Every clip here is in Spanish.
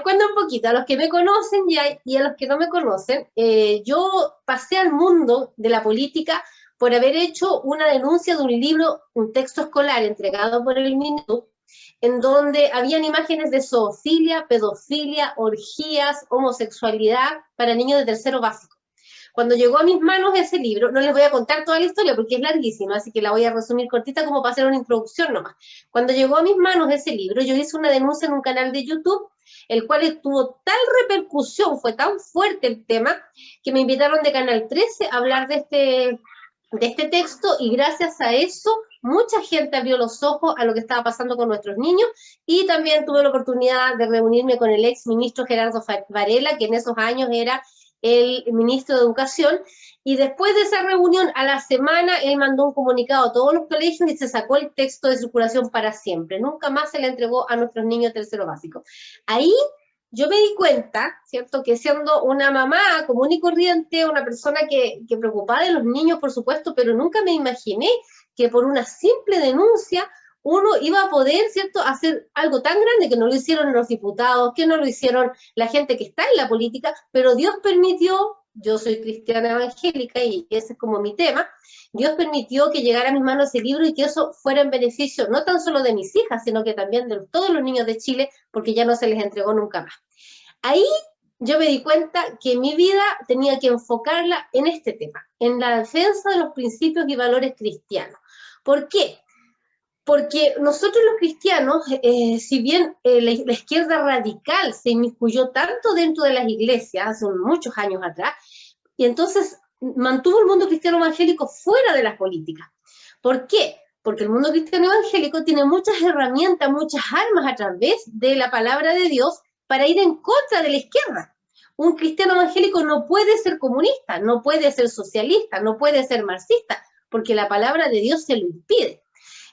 cuento un poquito, a los que me conocen y a los que no me conocen, yo pasé al mundo de la política por haber hecho una denuncia de un libro, un texto escolar entregado por el MINUC, en donde habían imágenes de zoofilia, pedofilia, orgías, homosexualidad para niños de tercero básico. Cuando llegó a mis manos ese libro, no les voy a contar toda la historia porque es larguísima, así que la voy a resumir cortita como para hacer una introducción nomás. Cuando llegó a mis manos ese libro, yo hice una denuncia en un canal de YouTube, el cual tuvo tal repercusión, fue tan fuerte el tema, que me invitaron de Canal 13 a hablar de este texto, y gracias a eso mucha gente abrió los ojos a lo que estaba pasando con nuestros niños, y también tuve la oportunidad de reunirme con el ex ministro Gerardo Varela, que en esos años era el ministro de Educación, y después de esa reunión, a la semana, él mandó un comunicado a todos los colegios y se sacó el texto de circulación para siempre. Nunca más se le entregó a nuestros niños tercero básico. Ahí yo me di cuenta, ¿cierto?, que siendo una mamá común y corriente, una persona que preocupada de los niños, por supuesto, pero nunca me imaginé que por una simple denuncia uno iba a poder, ¿cierto?, hacer algo tan grande, que no lo hicieron los diputados, que no lo hicieron la gente que está en la política, pero Dios permitió, yo soy cristiana evangélica y ese es como mi tema, Dios permitió que llegara a mis manos ese libro y que eso fuera en beneficio no tan solo de mis hijas, sino que también de todos los niños de Chile, porque ya no se les entregó nunca más. Ahí yo me di cuenta que mi vida tenía que enfocarla en este tema, en la defensa de los principios y valores cristianos. ¿Por qué? Porque nosotros los cristianos, si bien la izquierda radical se inmiscuyó tanto dentro de las iglesias hace muchos años atrás, y entonces mantuvo el mundo cristiano evangélico fuera de las políticas. ¿Por qué? Porque el mundo cristiano evangélico tiene muchas herramientas, muchas armas a través de la palabra de Dios para ir en contra de la izquierda. Un cristiano evangélico no puede ser comunista, no puede ser socialista, no puede ser marxista, porque la palabra de Dios se lo impide.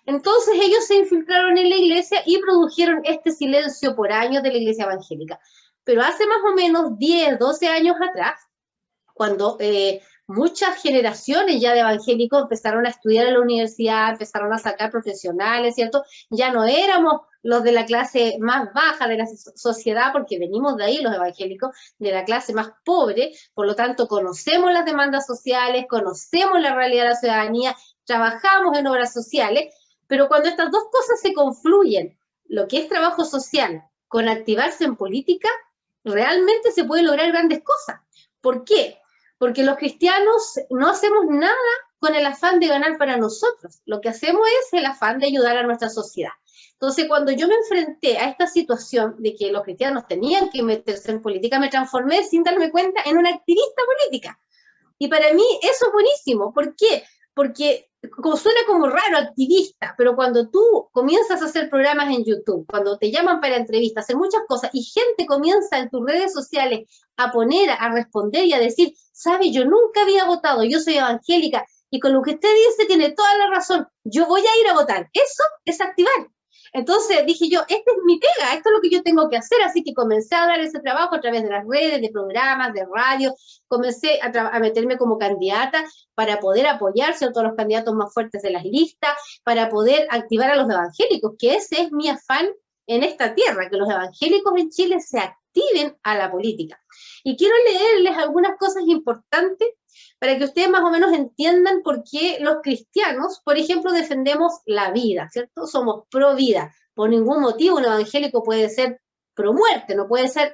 Entonces ellos se infiltraron en la iglesia y produjeron este silencio por años de la iglesia evangélica. Pero hace más o menos 10, 12 años atrás, cuando muchas generaciones ya de evangélicos empezaron a estudiar en la universidad, empezaron a sacar profesionales, ¿cierto? Ya no éramos los de la clase más baja de la sociedad, porque venimos de ahí los evangélicos, de la clase más pobre, por lo tanto conocemos las demandas sociales, conocemos la realidad de la ciudadanía, trabajamos en obras sociales, pero cuando estas dos cosas se confluyen, lo que es trabajo social con activarse en política, realmente se pueden lograr grandes cosas. ¿Por qué? Porque los cristianos no hacemos nada con el afán de ganar para nosotros. Lo que hacemos es el afán de ayudar a nuestra sociedad. Entonces, cuando yo me enfrenté a esta situación de que los cristianos tenían que meterse en política, me transformé, sin darme cuenta, en una activista política. Y para mí eso es buenísimo. ¿Por qué? Porque suena como raro, activista, pero cuando tú comienzas a hacer programas en YouTube, cuando te llaman para entrevistas, hacer muchas cosas, y gente comienza en tus redes sociales a poner, a responder y a decir, sabe, yo nunca había votado, yo soy evangélica, y con lo que usted dice tiene toda la razón, yo voy a ir a votar. Eso es activar. Entonces dije yo, esta es mi pega, esto es lo que yo tengo que hacer, así que comencé a dar ese trabajo a través de las redes, de programas, de radio, comencé a meterme como candidata para poder apoyarse a todos los candidatos más fuertes de las listas, para poder activar a los evangélicos, que ese es mi afán en esta tierra, que los evangélicos en Chile se activen a la política. Y quiero leerles algunas cosas importantes para que ustedes más o menos entiendan por qué los cristianos, por ejemplo, defendemos la vida, ¿cierto? Somos pro vida. Por ningún motivo un evangélico puede ser pro muerte, no puede ser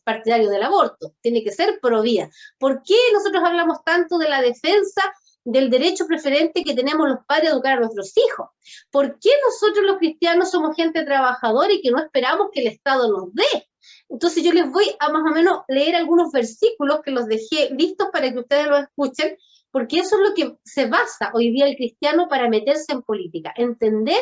partidario del aborto, tiene que ser pro vida. ¿Por qué nosotros hablamos tanto de la defensa del derecho preferente que tenemos los padres a educar a nuestros hijos? ¿Por qué nosotros los cristianos somos gente trabajadora y que no esperamos que el Estado nos dé? Entonces yo les voy a más o menos leer algunos versículos que los dejé listos para que ustedes los escuchen, porque eso es lo que se basa hoy día el cristiano para meterse en política, entender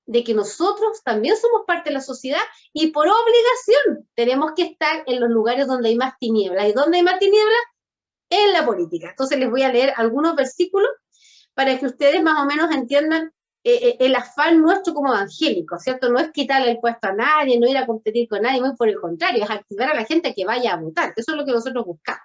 de que nosotros también somos parte de la sociedad y por obligación tenemos que estar en los lugares donde hay más tinieblas. ¿Y dónde hay más tinieblas? En la política. Entonces les voy a leer algunos versículos para que ustedes más o menos entiendan el afán nuestro como evangélicos, ¿cierto? No es quitarle el puesto a nadie, no ir a competir con nadie, muy por el contrario, es activar a la gente a que vaya a votar. Eso es lo que nosotros buscamos.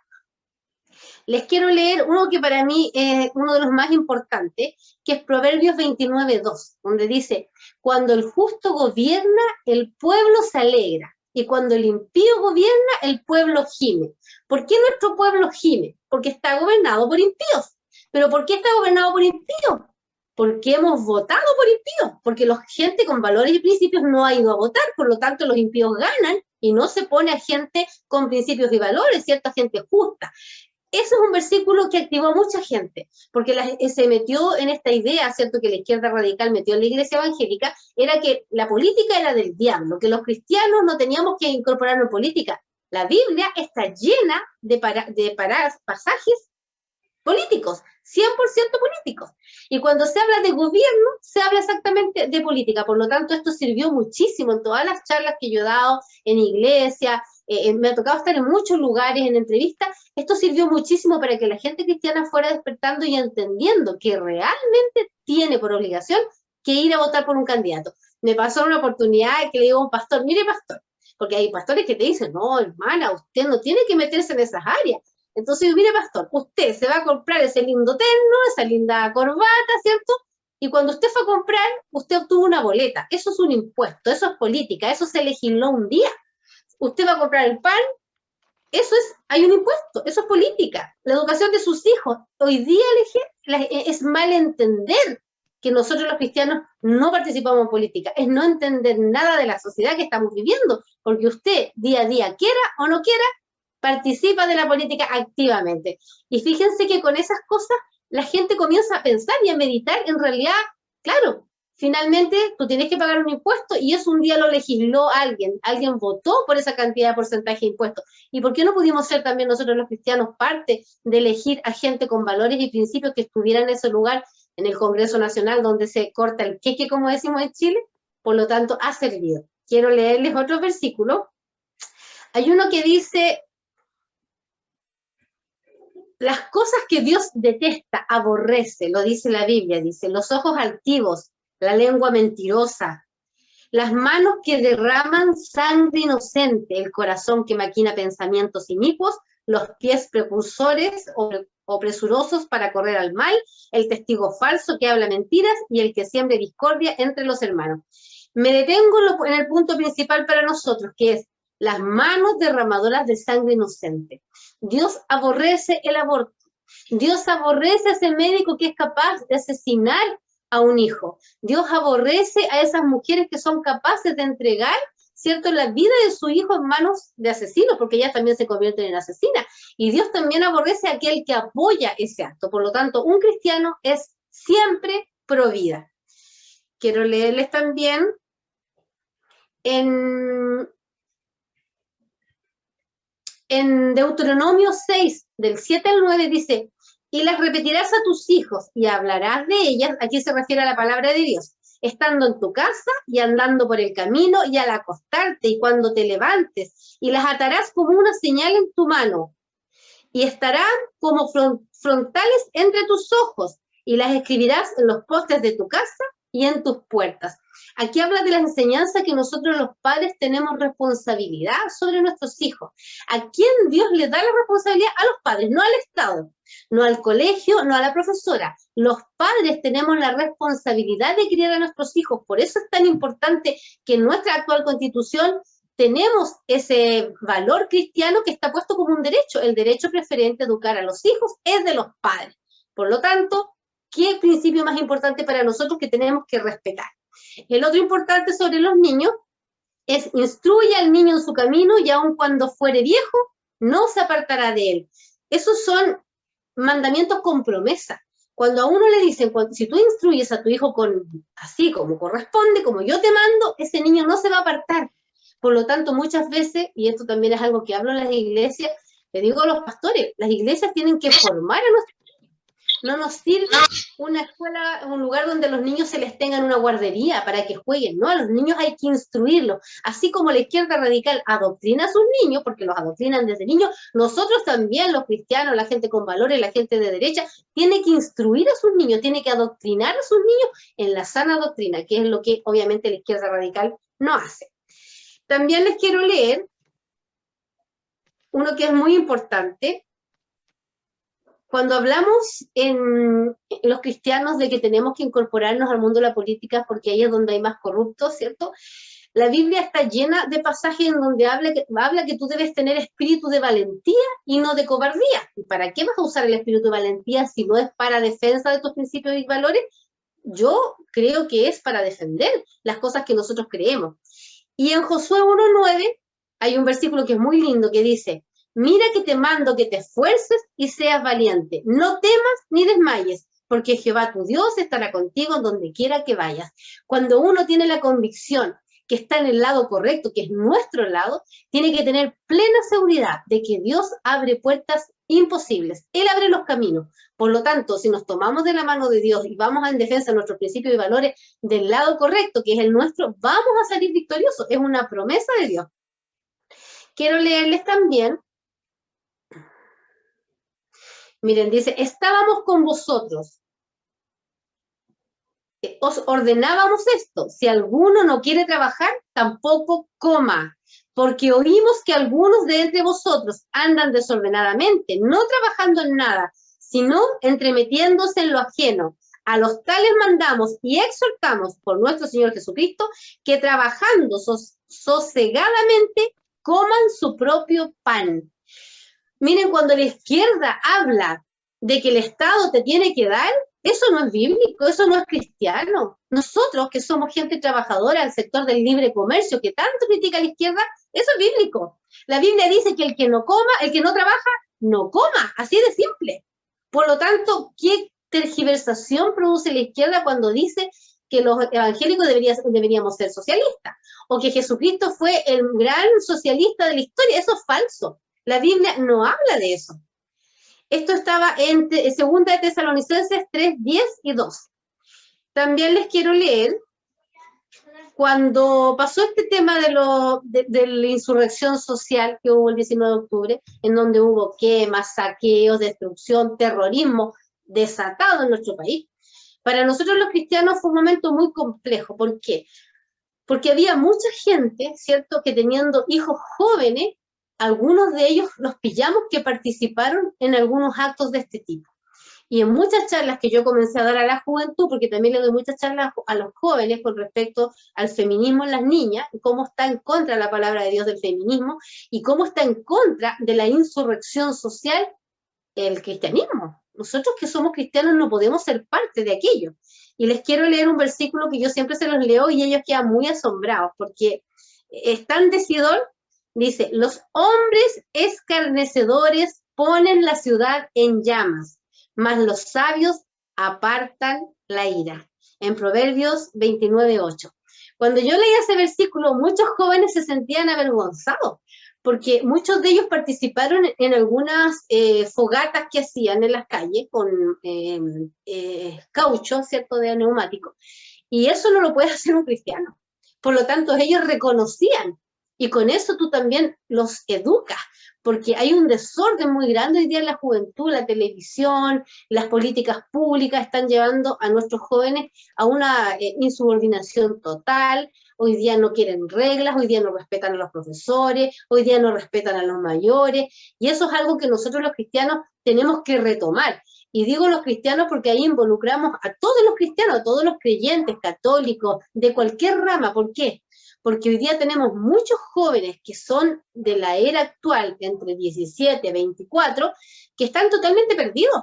Les quiero leer uno que para mí es uno de los más importantes, que es Proverbios 29:2, donde dice, cuando el justo gobierna, el pueblo se alegra, y cuando el impío gobierna, el pueblo gime. ¿Por qué nuestro pueblo gime? Porque está gobernado por impíos. ¿Pero por qué está gobernado por impíos? Porque hemos votado por impíos, porque la gente con valores y principios no ha ido a votar, por lo tanto los impíos ganan y no se pone a gente con principios y valores, cierta gente justa. Eso es un versículo que activó a mucha gente, porque se metió en esta idea, ¿cierto?, que la izquierda radical metió en la iglesia evangélica, era que la política era del diablo, que los cristianos no teníamos que incorporarnos en política. La Biblia está llena de pasajes políticos, 100% políticos. Y cuando se habla de gobierno, se habla exactamente de política. Por lo tanto, esto sirvió muchísimo en todas las charlas que yo he dado, en iglesia, me ha tocado estar en muchos lugares, en entrevistas. Esto sirvió muchísimo para que la gente cristiana fuera despertando y entendiendo que realmente tiene por obligación que ir a votar por un candidato. Me pasó una oportunidad que le digo a un pastor, mire pastor, porque hay pastores que te dicen, no, hermana, usted no tiene que meterse en esas áreas. Entonces, mire, pastor, usted se va a comprar ese lindo terno, esa linda corbata, ¿cierto? Y cuando usted fue a comprar, usted obtuvo una boleta. Eso es un impuesto, eso es política, eso se legisló un día. Usted va a comprar el pan, hay un impuesto, eso es política. La educación de sus hijos. Hoy día es mal entender que nosotros los cristianos no participamos en política, es no entender nada de la sociedad que estamos viviendo, porque usted día a día, quiera o no quiera, participa de la política activamente. Y fíjense que con esas cosas la gente comienza a pensar y a meditar, en realidad, claro, finalmente tú tienes que pagar un impuesto y eso un día lo legisló alguien votó por esa cantidad de porcentaje de impuestos. ¿Y por qué no pudimos ser también nosotros los cristianos parte de elegir a gente con valores y principios que estuviera en ese lugar, en el Congreso Nacional, donde se corta el queque, como decimos en Chile? Por lo tanto, ha servido. Quiero leerles otro versículo. Hay uno que dice: las cosas que Dios detesta, aborrece, lo dice la Biblia, dice, los ojos altivos, la lengua mentirosa, las manos que derraman sangre inocente, el corazón que maquina pensamientos inicuos, los pies precursores o presurosos para correr al mal, el testigo falso que habla mentiras y el que siembra discordia entre los hermanos. Me detengo en el punto principal para nosotros, que es las manos derramadoras de sangre inocente. Dios aborrece el aborto. Dios aborrece a ese médico que es capaz de asesinar a un hijo. Dios aborrece a esas mujeres que son capaces de entregar, ¿cierto?, la vida de su hijo en manos de asesinos, porque ellas también se convierten en asesinas. Y Dios también aborrece a aquel que apoya ese acto. Por lo tanto, un cristiano es siempre pro vida. Quiero leerles también en Deuteronomio 6, del 7 al 9, dice: y las repetirás a tus hijos y hablarás de ellas, aquí se refiere a la palabra de Dios, estando en tu casa y andando por el camino y al acostarte y cuando te levantes, y las atarás como una señal en tu mano, y estarán como frontales entre tus ojos, y las escribirás en los postes de tu casa y en tus puertas. Aquí habla de la enseñanza que nosotros los padres tenemos responsabilidad sobre nuestros hijos. ¿A quién Dios le da la responsabilidad? A los padres, no al Estado, no al colegio, no a la profesora. Los padres tenemos la responsabilidad de criar a nuestros hijos. Por eso es tan importante que en nuestra actual Constitución tenemos ese valor cristiano que está puesto como un derecho. El derecho preferente a educar a los hijos es de los padres. Por lo tanto, ¿qué principio más importante para nosotros que tenemos que respetar? El otro importante sobre los niños es: instruye al niño en su camino y aun cuando fuere viejo, no se apartará de él. Esos son mandamientos con promesa. Cuando a uno le dicen, si tú instruyes a tu hijo así como corresponde, como yo te mando, ese niño no se va a apartar. Por lo tanto, muchas veces, y esto también es algo que hablo en las iglesias, le digo a los pastores, las iglesias tienen que formar a nuestros niños. No nos sirve una escuela, un lugar donde los niños se les tenga en una guardería para que jueguen, ¿no? A los niños hay que instruirlos. Así como la izquierda radical adoctrina a sus niños, porque los adoctrinan desde niños, nosotros también, los cristianos, la gente con valores, la gente de derecha, tiene que instruir a sus niños, tiene que adoctrinar a sus niños en la sana doctrina, que es lo que obviamente la izquierda radical no hace. También les quiero leer uno que es muy importante. Cuando hablamos en los cristianos de que tenemos que incorporarnos al mundo de la política porque ahí es donde hay más corruptos, ¿cierto? La Biblia está llena de pasajes en donde habla que tú debes tener espíritu de valentía y no de cobardía. ¿Y para qué vas a usar el espíritu de valentía si no es para defensa de tus principios y valores? Yo creo que es para defender las cosas que nosotros creemos. Y en Josué 1:9 hay un versículo que es muy lindo que dice: mira que te mando que te esfuerces y seas valiente, no temas ni desmayes, porque Jehová tu Dios estará contigo en donde quiera que vayas. Cuando uno tiene la convicción que está en el lado correcto, que es nuestro lado, tiene que tener plena seguridad de que Dios abre puertas imposibles. Él abre los caminos. Por lo tanto, si nos tomamos de la mano de Dios y vamos en defensa de nuestros principios y valores del lado correcto, que es el nuestro, vamos a salir victoriosos. Es una promesa de Dios. Quiero leerles también. Miren, dice: estábamos con vosotros. Os ordenábamos esto: si alguno no quiere trabajar, tampoco coma, porque oímos que algunos de entre vosotros andan desordenadamente, no trabajando en nada, sino entremetiéndose en lo ajeno. A los tales mandamos y exhortamos por nuestro Señor Jesucristo que trabajando sosegadamente coman su propio pan. Miren, cuando la izquierda habla de que el Estado te tiene que dar, eso no es bíblico, eso no es cristiano. Nosotros, que somos gente trabajadora del sector del libre comercio, que tanto critica a la izquierda, eso es bíblico. La Biblia dice que el que no coma, el que no trabaja, no coma, así de simple. Por lo tanto, ¿qué tergiversación produce la izquierda cuando dice que los evangélicos deberíamos ser socialistas? O que Jesucristo fue el gran socialista de la historia. Eso es falso. La Biblia no habla de eso. Esto estaba en 2 de Tesalonicenses 3:10 y 2. También les quiero leer, cuando pasó este tema de la insurrección social que hubo el 19 de octubre, en donde hubo quemas, saqueos, destrucción, terrorismo desatado en nuestro país, para nosotros los cristianos fue un momento muy complejo. ¿Por qué? Porque había mucha gente, ¿cierto?, que teniendo hijos jóvenes, algunos de ellos los pillamos que participaron en algunos actos de este tipo. Y en muchas charlas que yo comencé a dar a la juventud, porque también le doy muchas charlas a los jóvenes con respecto al feminismo en las niñas, y cómo está en contra de la palabra de Dios del feminismo, y cómo está en contra de la insurrección social el cristianismo. Nosotros que somos cristianos no podemos ser parte de aquello. Y les quiero leer un versículo que yo siempre se los leo y ellos quedan muy asombrados, porque es tan decidor. Dice: los hombres escarnecedores ponen la ciudad en llamas, mas los sabios apartan la ira. En Proverbios 29:8. Cuando yo leía ese versículo, muchos jóvenes se sentían avergonzados, porque muchos de ellos participaron en algunas fogatas que hacían en las calles con caucho, ¿cierto?, de neumático, y eso no lo puede hacer un cristiano. Por lo tanto, ellos reconocían, y con eso tú también los educas, porque hay un desorden muy grande hoy día en la juventud. La televisión, las políticas públicas están llevando a nuestros jóvenes a una insubordinación total. Hoy día no quieren reglas, hoy día no respetan a los profesores, hoy día no respetan a los mayores, y eso es algo que nosotros los cristianos tenemos que retomar. Y digo los cristianos porque ahí involucramos a todos los cristianos, a todos los creyentes, católicos, de cualquier rama. ¿Por qué? Porque hoy día tenemos muchos jóvenes que son de la era actual, entre 17 y 24, que están totalmente perdidos,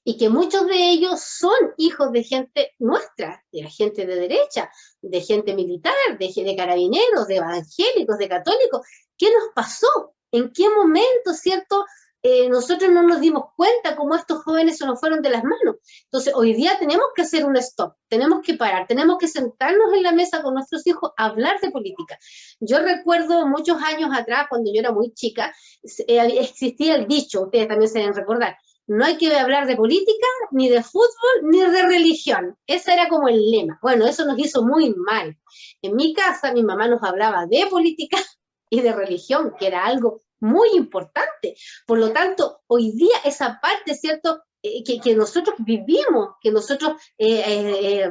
y que muchos de ellos son hijos de gente nuestra, de la gente de derecha, de gente militar, de carabineros, de evangélicos, de católicos. ¿Qué nos pasó? ¿En qué momento, cierto? Nosotros no nos dimos cuenta cómo estos jóvenes se nos fueron de las manos. Entonces, hoy día tenemos que hacer un stop, tenemos que parar, tenemos que sentarnos en la mesa con nuestros hijos a hablar de política. Yo recuerdo muchos años atrás, cuando yo era muy chica, existía el dicho, ustedes también se deben recordar: no hay que hablar de política, ni de fútbol, ni de religión. Ese era como el lema. Bueno, eso nos hizo muy mal. En mi casa, mi mamá nos hablaba de política y de religión, que era algo muy importante. Por lo tanto, hoy día esa parte, ¿cierto?, que nosotros vivimos, que nosotros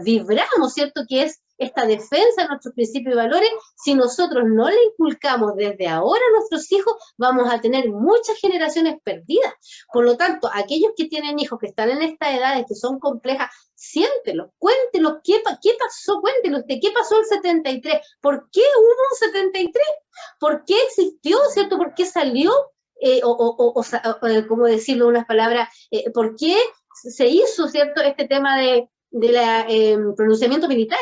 vibramos, ¿cierto?, que es esta defensa de nuestros principios y valores, si nosotros no le inculcamos desde ahora a nuestros hijos, vamos a tener muchas generaciones perdidas. Por lo tanto, aquellos que tienen hijos que están en estas edades que son complejas, siéntelos, cuéntelos qué pasó, cuéntelos de qué pasó el 73, por qué hubo un 73, por qué existió, ¿cierto? ¿Por qué salió? ¿Cómo decirlo en unas palabras? ¿Por qué se hizo, ¿cierto?, este tema de la pronunciamiento militar?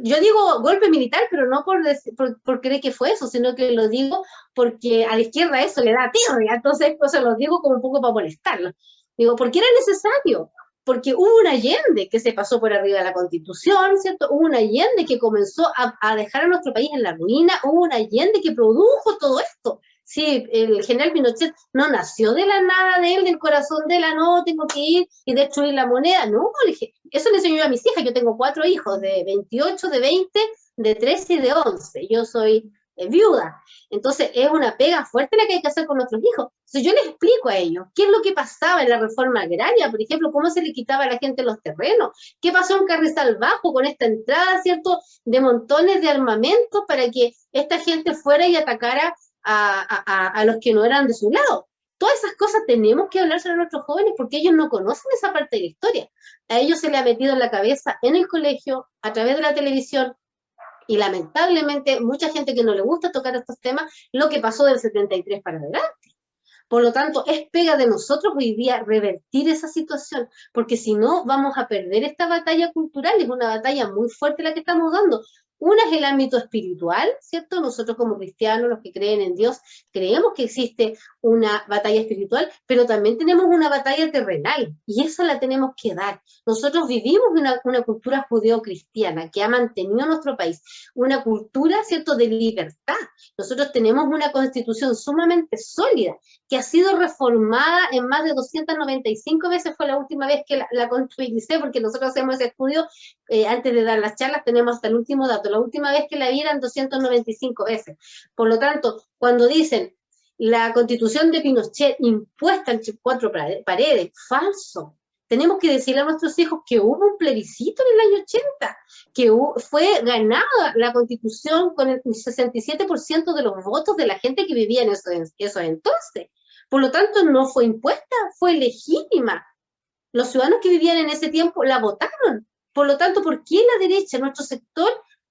Yo digo golpe militar, pero no por creer que fue eso, sino que lo digo porque a la izquierda eso le da tirria, entonces pues, lo digo como un poco para molestarlo. Digo, ¿por qué era necesario? Porque hubo un Allende que se pasó por arriba de la Constitución, ¿cierto? Hubo un Allende que comenzó a dejar a nuestro país en la ruina, hubo un Allende que produjo todo esto. Sí, el general Pinochet no nació de la nada de él, del corazón de la no, tengo que ir y destruir la moneda, no, eso le enseñó yo a mis hijas, yo tengo 4 hijos, de 28, de 20, de 13 y de 11, yo soy viuda, entonces es una pega fuerte la que hay que hacer con nuestros hijos. Entonces yo les explico a ellos qué es lo que pasaba en la reforma agraria, por ejemplo, cómo se le quitaba a la gente los terrenos, qué pasó en Carrizal Bajo con esta entrada, ¿cierto?, de montones de armamentos para que esta gente fuera y atacara a los que no eran de su lado. Todas esas cosas tenemos que hablar sobre nuestros jóvenes porque ellos no conocen esa parte de la historia. A ellos se les ha metido en la cabeza en el colegio, a través de la televisión, y lamentablemente mucha gente que no le gusta tocar estos temas, lo que pasó del 73 para adelante. Por lo tanto, es pega de nosotros hoy día revertir esa situación, porque si no vamos a perder esta batalla cultural, es una batalla muy fuerte la que estamos dando. Una es el ámbito espiritual, ¿cierto? Nosotros como cristianos, los que creen en Dios, creemos que existe una batalla espiritual, pero también tenemos una batalla terrenal, y esa la tenemos que dar. Nosotros vivimos una cultura judeo-cristiana que ha mantenido nuestro país, una cultura, ¿cierto?, de libertad. Nosotros tenemos una constitución sumamente sólida, que ha sido reformada en más de 295 veces, fue la última vez que la contabilicé, porque nosotros hacemos ese estudio antes de dar las charlas, tenemos hasta el último dato, la última vez que la vi eran 295 veces. Por lo tanto, cuando dicen la constitución de Pinochet impuesta entre 4 paredes, falso. Tenemos que decirle a nuestros hijos que hubo un plebiscito en el año 80, que fue ganada la constitución con el 67% de los votos de la gente que vivía en esos entonces. Por lo tanto, no fue impuesta, fue legítima. Los ciudadanos que vivían en ese tiempo la votaron. Por lo tanto, ¿por qué la derecha, nuestro sector,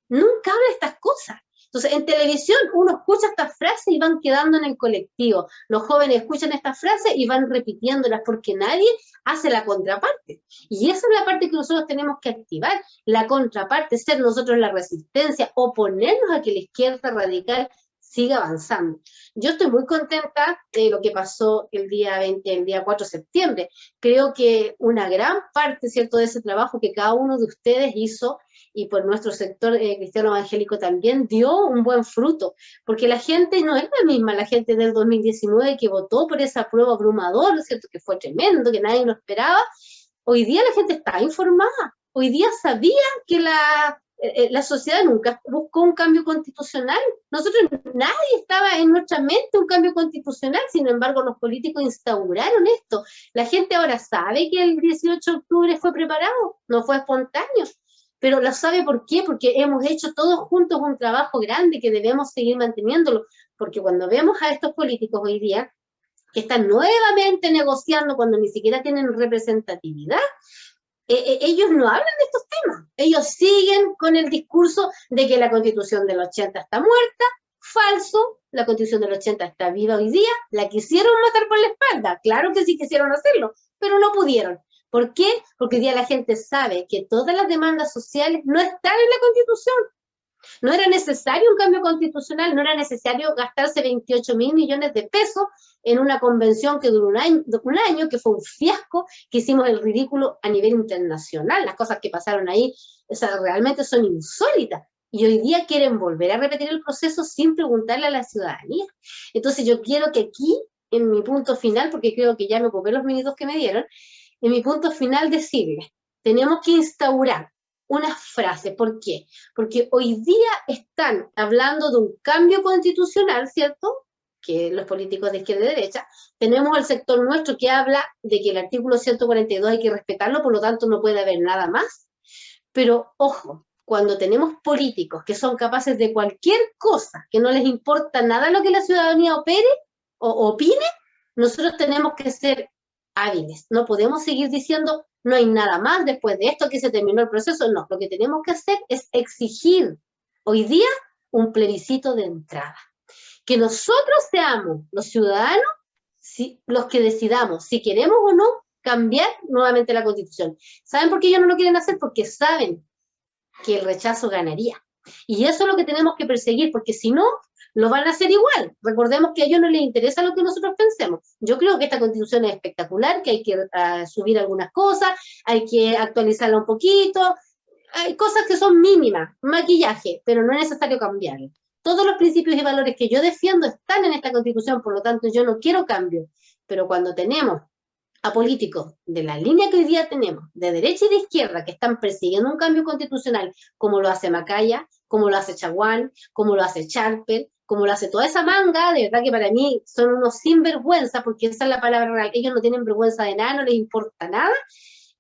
nunca habla de estas cosas? Entonces, en televisión uno escucha estas frases y van quedando en el colectivo. Los jóvenes escuchan estas frases y van repitiéndolas porque nadie hace la contraparte. Y esa es la parte que nosotros tenemos que activar, la contraparte, ser nosotros la resistencia, oponernos a que la izquierda radical siga avanzando. Yo estoy muy contenta de lo que pasó el día 4 de septiembre. Creo que una gran parte, ¿cierto?, de ese trabajo que cada uno de ustedes hizo, y por nuestro sector cristiano evangélico también, dio un buen fruto, porque la gente no es la misma, la gente del 2019 que votó por esa prueba abrumadora, ¿cierto?, que fue tremendo, que nadie lo esperaba. Hoy día la gente está informada, hoy día sabía que la sociedad nunca buscó un cambio constitucional. Nadie estaba en nuestra mente un cambio constitucional, sin embargo los políticos instauraron esto. La gente ahora sabe que el 18 de octubre fue preparado, no fue espontáneo, pero lo sabe ¿por qué? Porque hemos hecho todos juntos un trabajo grande que debemos seguir manteniéndolo, porque cuando vemos a estos políticos hoy día que están nuevamente negociando cuando ni siquiera tienen representatividad, ellos no hablan de estos temas, ellos siguen con el discurso de que la Constitución del 80 está muerta. Falso, la Constitución del 80 está viva hoy día, la quisieron matar por la espalda, claro que sí quisieron hacerlo, pero no pudieron. ¿Por qué? Porque hoy día la gente sabe que todas las demandas sociales no están en la Constitución. No era necesario un cambio constitucional, no era necesario gastarse 28.000 millones de pesos en una convención que duró un año, que fue un fiasco, que hicimos el ridículo a nivel internacional. Las cosas que pasaron ahí, o sea, realmente son insólitas. Y hoy día quieren volver a repetir el proceso sin preguntarle a la ciudadanía. Entonces yo quiero que aquí, en mi punto final, porque creo que ya me ocupé los minutos que me dieron, en mi punto final decirles, tenemos que instaurar una frase. ¿Por qué? Porque hoy día están hablando de un cambio constitucional, ¿cierto?, que los políticos de izquierda y derecha. Tenemos el sector nuestro que habla de que el artículo 142 hay que respetarlo, por lo tanto no puede haber nada más. Pero, ojo, cuando tenemos políticos que son capaces de cualquier cosa, que no les importa nada lo que la ciudadanía opere o opine, nosotros tenemos que ser hábiles. No podemos seguir diciendo, no hay nada más después de esto, que se terminó el proceso. No, lo que tenemos que hacer es exigir hoy día un plebiscito de entrada. Que nosotros seamos los ciudadanos los que decidamos si queremos o no cambiar nuevamente la Constitución. ¿Saben por qué ellos no lo quieren hacer? Porque saben que el rechazo ganaría. Y eso es lo que tenemos que perseguir, porque si no, lo van a hacer igual. Recordemos que a ellos no les interesa lo que nosotros pensemos. Yo creo que esta Constitución es espectacular, que hay que subir algunas cosas, hay que actualizarla un poquito, hay cosas que son mínimas, maquillaje, pero no es necesario cambiarlo. Todos los principios y valores que yo defiendo están en esta Constitución, por lo tanto yo no quiero cambio. Pero cuando tenemos a políticos de la línea que hoy día tenemos, de derecha y de izquierda, que están persiguiendo un cambio constitucional, como lo hace Macaya, como lo hace Chaguán, como lo hace Charper, como lo hace toda esa manga, de verdad que para mí son unos sinvergüenza, porque esa es la palabra real, ellos no tienen vergüenza de nada, no les importa nada,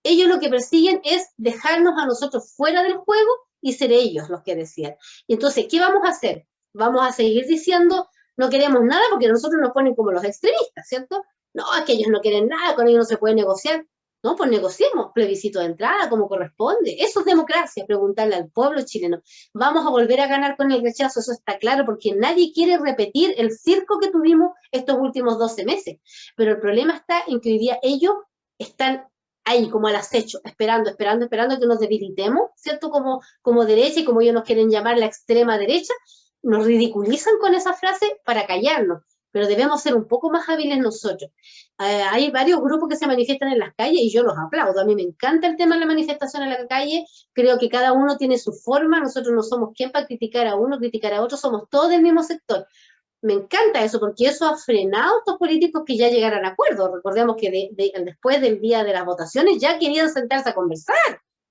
ellos lo que persiguen es dejarnos a nosotros fuera del juego y ser ellos los que decían. Y entonces, ¿qué vamos a hacer? Vamos a seguir diciendo, no queremos nada porque nosotros nos ponen como los extremistas, ¿cierto? No, es que ellos no quieren nada, con ellos no se puede negociar. No, pues negociemos, plebiscito de entrada, como corresponde. Eso es democracia, preguntarle al pueblo chileno. Vamos a volver a ganar con el rechazo, eso está claro, porque nadie quiere repetir el circo que tuvimos estos últimos 12 meses. Pero el problema está en que hoy día ellos están ahí como al acecho, esperando que nos debilitemos, ¿cierto? Como derecha, y como ellos nos quieren llamar la extrema derecha, nos ridiculizan con esa frase para callarnos, pero debemos ser un poco más hábiles nosotros. Hay varios grupos que se manifiestan en las calles y yo los aplaudo. A mí me encanta el tema de la manifestación en la calle, creo que cada uno tiene su forma, nosotros no somos quien para criticar a uno, criticar a otro, somos todos del mismo sector. Me encanta eso, porque eso ha frenado a estos políticos que ya llegaran a acuerdos. Recordemos que después del día de las votaciones ya querían sentarse a conversar.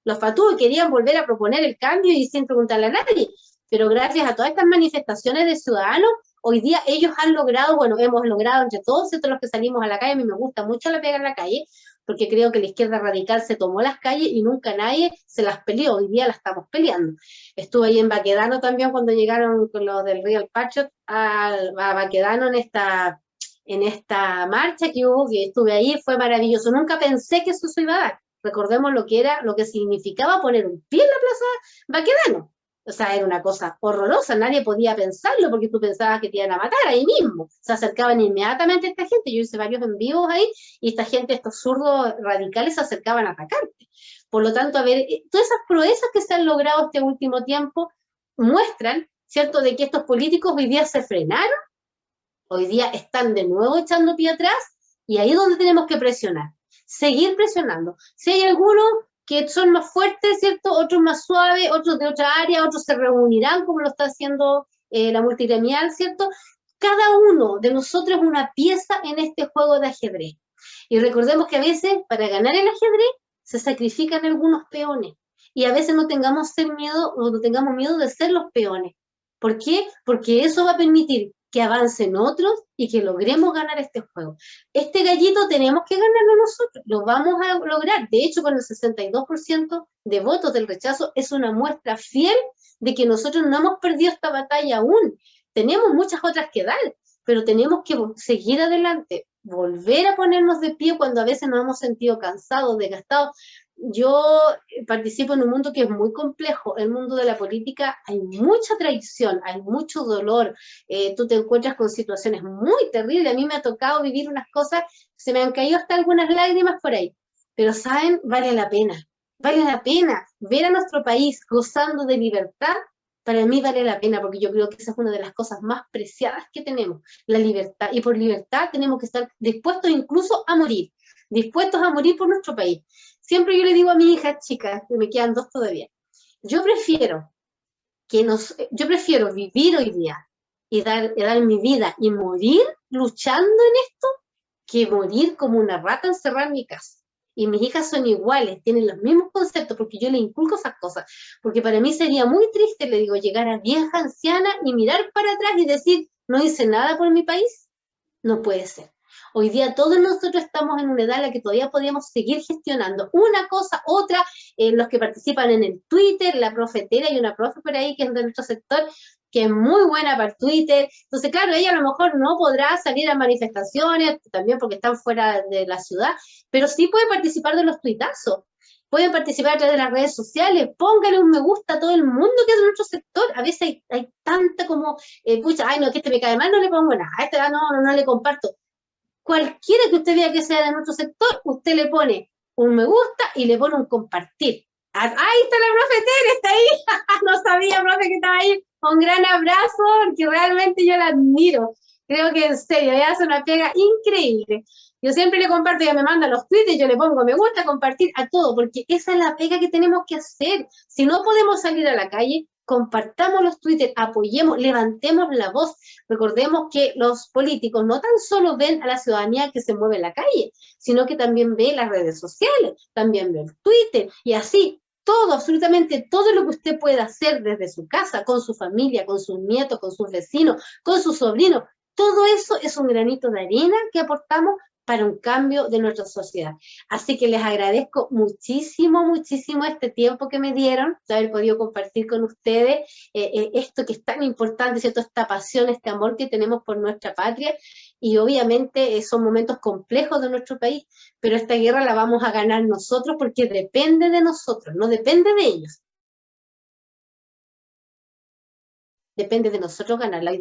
Los fatúes querían volver a proponer el cambio y sin preguntarle a nadie. Pero gracias a todas estas manifestaciones de ciudadanos, hoy día ellos han logrado, bueno, hemos logrado entre todos estos los que salimos a la calle, a mí me gusta mucho la pega en la calle, porque creo que la izquierda radical se tomó las calles y nunca nadie se las peleó, hoy día las estamos peleando. Estuve ahí en Baquedano también cuando llegaron con los del Real Patriot a Baquedano en esta marcha que hubo, que estuve ahí, fue maravilloso. Nunca pensé que eso se iba a dar. Recordemos lo que significaba poner un pie en la plaza Baquedano. O sea, era una cosa horrorosa, nadie podía pensarlo porque tú pensabas que te iban a matar ahí mismo. Se acercaban inmediatamente a esta gente, yo hice varios en vivos ahí, y esta gente, estos zurdos radicales, se acercaban a atacarte. Por lo tanto, a ver, todas esas proezas que se han logrado este último tiempo muestran, ¿cierto?, de que estos políticos hoy día se frenaron, hoy día están de nuevo echando pie atrás, y ahí es donde tenemos que presionar, seguir presionando. Si hay algunos que son más fuertes, ¿cierto?, otros más suaves, otros de otra área, otros se reunirán, como lo está haciendo la multigremial, ¿cierto? Cada uno de nosotros es una pieza en este juego de ajedrez. Y recordemos que a veces, para ganar el ajedrez, se sacrifican algunos peones. Y a veces no tengamos miedo de ser los peones. ¿Por qué? Porque eso va a permitir que avancen otros y que logremos ganar este juego. Este gallito tenemos que ganarlo nosotros, lo vamos a lograr. De hecho, con el 62% de votos del rechazo es una muestra fiel de que nosotros no hemos perdido esta batalla aún. Tenemos muchas otras que dar, pero tenemos que seguir adelante, volver a ponernos de pie cuando a veces nos hemos sentido cansados, desgastados. Yo participo en un mundo que es muy complejo, el mundo de la política, hay mucha traición, hay mucho dolor, tú te encuentras con situaciones muy terribles, a mí me ha tocado vivir unas cosas, se me han caído hasta algunas lágrimas por ahí, pero ¿saben? Vale la pena ver a nuestro país gozando de libertad, para mí vale la pena, porque yo creo que esa es una de las cosas más preciadas que tenemos, la libertad, y por libertad tenemos que estar dispuestos incluso a morir, dispuestos a morir por nuestro país. Siempre yo le digo a mi hija chica, que me quedan 2 todavía, yo prefiero vivir hoy día y dar mi vida y morir luchando en esto, que morir como una rata encerrada en mi casa. Y mis hijas son iguales, tienen los mismos conceptos, porque yo le inculco esas cosas. Porque para mí sería muy triste, le digo, llegar a vieja, anciana y mirar para atrás y decir, no hice nada por mi país. No puede ser. Hoy día todos nosotros estamos en una edad en la que todavía podríamos seguir gestionando una cosa, otra, los que participan en el Twitter, la profetera, y una profe por ahí que es de nuestro sector, que es muy buena para Twitter. Entonces, claro, ella a lo mejor no podrá salir a manifestaciones, también porque están fuera de la ciudad, pero sí puede participar de los tuitazos. Pueden participar a través de las redes sociales, póngale un me gusta a todo el mundo que es de nuestro sector. A veces hay tanta como, pucha, ay no, que este me cae mal, no le pongo nada, a este no le comparto. Cualquiera que usted vea que sea de nuestro sector, usted le pone un me gusta y le pone un compartir. Ahí está la profe Tere, está ahí. No sabía, profe, que estaba ahí. Un gran abrazo, porque realmente yo la admiro. Creo que en serio, ella hace una pega increíble. Yo siempre le comparto, ella me manda los tweets, yo le pongo me gusta, compartir a todo, porque esa es la pega que tenemos que hacer. Si no podemos salir a la calle, compartamos los Twitter, apoyemos, levantemos la voz. Recordemos que los políticos no tan solo ven a la ciudadanía que se mueve en la calle, sino que también ven las redes sociales, también ven Twitter, y así todo, absolutamente todo lo que usted pueda hacer desde su casa, con su familia, con sus nietos, con sus vecinos, con sus sobrinos, todo eso es un granito de arena que aportamos para un cambio de nuestra sociedad. Así que les agradezco muchísimo, muchísimo este tiempo que me dieron, de haber podido compartir con ustedes esto que es tan importante, ¿cierto? Esta pasión, este amor que tenemos por nuestra patria, y obviamente son momentos complejos de nuestro país, pero esta guerra la vamos a ganar nosotros porque depende de nosotros, no depende de ellos. Depende de nosotros ganarla. Hoy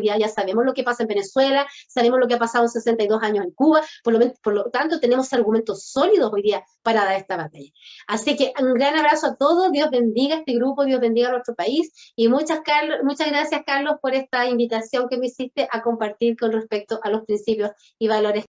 día ya sabemos lo que pasa en Venezuela, sabemos lo que ha pasado en 62 años en Cuba, por lo tanto tenemos argumentos sólidos hoy día para dar esta batalla. Así que un gran abrazo a todos, Dios bendiga a este grupo, Dios bendiga a nuestro país, y muchas gracias, Carlos, por esta invitación que me hiciste a compartir con respecto a los principios y valores